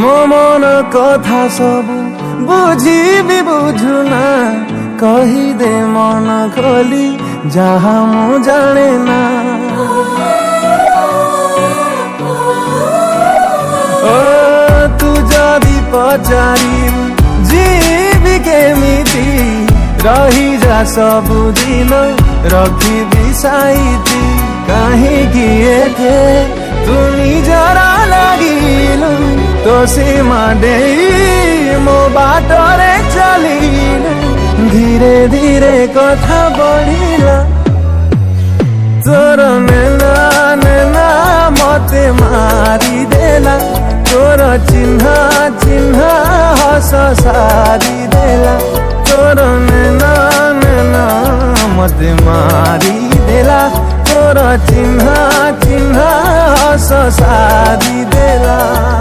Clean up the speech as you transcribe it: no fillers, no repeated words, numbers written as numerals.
मो मन कथा सब बुझी भी बुझुना कहिदे मन खोली जहाँ मु जाने ना। ओ तू जदि पचारी जीवी केमिति रही जा सबुदिन रखी बिसाइती काहीँकि एथे तू निजरा लागिलु तो सीमा दे मो बाटरे चलिलु धीरे धीरे कथा बढ़िला तोर नेना नेना मते मारी देला तोर चिन्ह चिन्ह हस सारी देला तोर नेना नेना मते मारी देला तोर चिन्ह चिन्ह हस सारी देला।